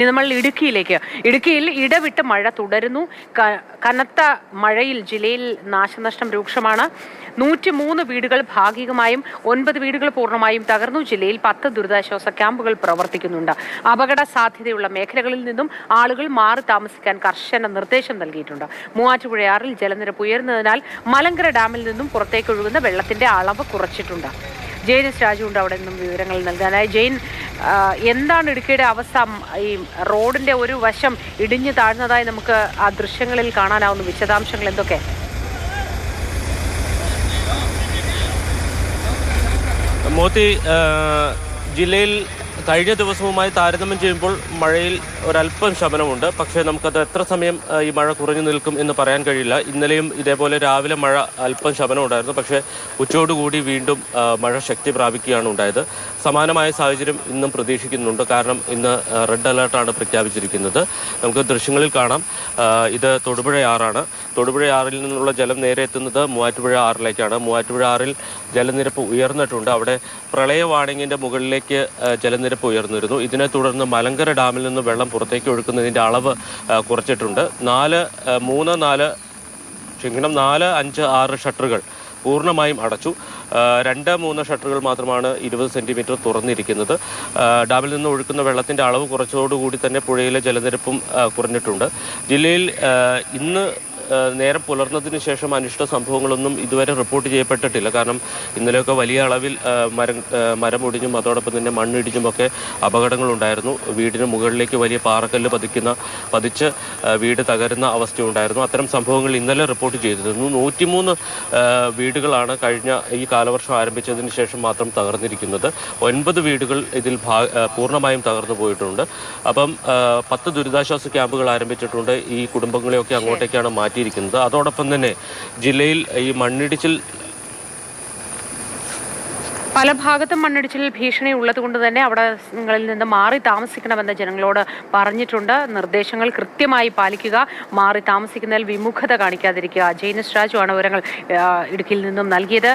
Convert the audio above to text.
നമ്മൾ ഇടുക്കിയിൽ ഇടവിട്ട് മഴ തുടരുന്നു. കനത്ത മഴയിൽ ജില്ലയിൽ നാശനഷ്ടം രൂക്ഷമാണ്. 103 വീടുകൾ ഭാഗികമായും 9 വീടുകൾ പൂർണ്ണമായും തകർന്നു. ജില്ലയിൽ 10 ദുരിതാശ്വാസ ക്യാമ്പുകൾ പ്രവർത്തിക്കുന്നുണ്ട്. അപകട സാധ്യതയുള്ള മേഖലകളിൽ നിന്നും ആളുകൾ മാറി താമസിക്കാൻ കർശന നിർദ്ദേശം നൽകിയിട്ടുണ്ട്. മൂവാറ്റുപുഴയാറിൽ ജലനിരപ്പ് ഉയർന്നതിനാൽ മലങ്കര ഡാമിൽ നിന്നും പുറത്തേക്ക് ഒഴുകുന്ന വെള്ളത്തിന്റെ അളവ് കുറച്ചിട്ടുണ്ട്. ജെയിൻ എസ് രാജു ഉണ്ട് അവിടെ നിന്നും വിവരങ്ങൾ നൽകാനായി. ജെയിൻ, എന്താണ് ഇടുക്കിയുടെ അവസ്ഥ? ഈ റോഡിന്റെ ഒരു വശം ഇടിഞ്ഞു താഴ്ന്നതായി നമുക്ക് ആ ദൃശ്യങ്ങളിൽ കാണാനാവുന്ന വിശദാംശങ്ങൾ എന്തൊക്കെ? മോത്തി, ജില്ലയിൽ കഴിഞ്ഞ ദിവസവുമായി താരതമ്യം ചെയ്യുമ്പോൾ മഴയിൽ ഒരല്പം ശമനമുണ്ട്. പക്ഷേ നമുക്കത് എത്ര സമയം ഈ മഴ കുറഞ്ഞു നിൽക്കും എന്ന് പറയാൻ കഴിയില്ല. ഇന്നലെയും ഇതേപോലെ രാവിലെ മഴ അല്പം ശമനം ഉണ്ടായിരുന്നു. പക്ഷേ ഉച്ചയോടുകൂടി വീണ്ടും മഴ ശക്തി പ്രാപിക്കുകയാണ് ഉണ്ടായത്. സമാനമായ സാഹചര്യം ഇന്നും പ്രതീക്ഷിക്കുന്നുണ്ട്. കാരണം ഇന്ന് റെഡ് അലേർട്ടാണ് പ്രഖ്യാപിച്ചിരിക്കുന്നത്. നമുക്ക് ദൃശ്യങ്ങളിൽ കാണാം, ഇത് തൊടുപുഴയാറാണ്. തൊടുപുഴയാറിൽ നിന്നുള്ള ജലം നേരെ എത്തുന്നത് മൂവാറ്റുപുഴ ആറിലേക്കാണ്. മൂവാറ്റുപുഴ ആറിൽ ജലനിരപ്പ് ഉയർന്നിട്ടുണ്ട്. അവിടെ പ്രളയ വാണിങ്ങിൻ്റെ മുകളിലേക്ക് ജലനിരപ്പ് ഉയർന്നിരുന്നു. ഇതിനെ തുടർന്ന് മലങ്കര ഡാമിൽ നിന്ന് വെള്ളം പുറത്തേക്ക് ഒഴുക്കുന്നതിൻ്റെ അളവ് കുറച്ചിട്ടുണ്ട്. 4, 5, 6 ഷട്ടറുകൾ പൂർണ്ണമായും അടച്ചു. 2, 3 ഷട്ടറുകൾ മാത്രമാണ് 20 സെൻറ്റിമീറ്റർ തുറന്നിരിക്കുന്നത്. ഡാമിൽ നിന്ന് ഒഴുക്കുന്ന വെള്ളത്തിൻ്റെ അളവ് കുറച്ചതോടുകൂടി തന്നെ പുഴയിലെ ജലനിരപ്പും കുറഞ്ഞിട്ടുണ്ട്. ജില്ലയിൽ ഇന്ന് നേരം പുലർന്നതിന് ശേഷം അനിഷ്ട സംഭവങ്ങളൊന്നും ഇതുവരെ റിപ്പോർട്ട് ചെയ്യപ്പെട്ടിട്ടില്ല. കാരണം ഇന്നലെയൊക്കെ വലിയ അളവിൽ മരമൊടിഞ്ഞും അതോടൊപ്പം തന്നെ മണ്ണിടിഞ്ഞുമൊക്കെ അപകടങ്ങളുണ്ടായിരുന്നു. വീടിന് മുകളിലേക്ക് വലിയ പാറക്കല്ല് പതിച്ച് വീട് തകരുന്ന അവസ്ഥയുണ്ടായിരുന്നു. അത്തരം സംഭവങ്ങൾ ഇന്നലെ റിപ്പോർട്ട് ചെയ്തിരുന്നു. 103 വീടുകളാണ് കഴിഞ്ഞ ഈ കാലവർഷം ആരംഭിച്ചതിന് ശേഷം മാത്രം തകർന്നിരിക്കുന്നത്. 9 വീടുകൾ ഇതിൽ പൂർണ്ണമായും തകർന്നു പോയിട്ടുണ്ട്. അപ്പം 10 ദുരിതാശ്വാസ ക്യാമ്പുകൾ ആരംഭിച്ചിട്ടുണ്ട്. ഈ കുടുംബങ്ങളെയൊക്കെ അങ്ങോട്ടേക്കാണ് മാറ്റി. അതോടൊപ്പം തന്നെ ജില്ലയിൽ ഈ മണ്ണിടിച്ചിൽ പല ഭാഗത്തും മണ്ണിടിച്ചിൽ ഭീഷണി ഉള്ളതുകൊണ്ട് തന്നെ അവിടങ്ങളിൽ നിന്ന് മാറി താമസിക്കണമെന്ന് ജനങ്ങളോട് പറഞ്ഞിട്ടുണ്ട്. നിർദ്ദേശങ്ങൾ കൃത്യമായി പാലിക്കുക, മാറി താമസിക്കുന്നതിൽ വിമുഖത കാണിക്കാതിരിക്കുക. ജെയിൻ എസ് രാജു ആണ് വിവരങ്ങൾ ഇടുക്കിയിൽ നിന്നും നൽകിയത്.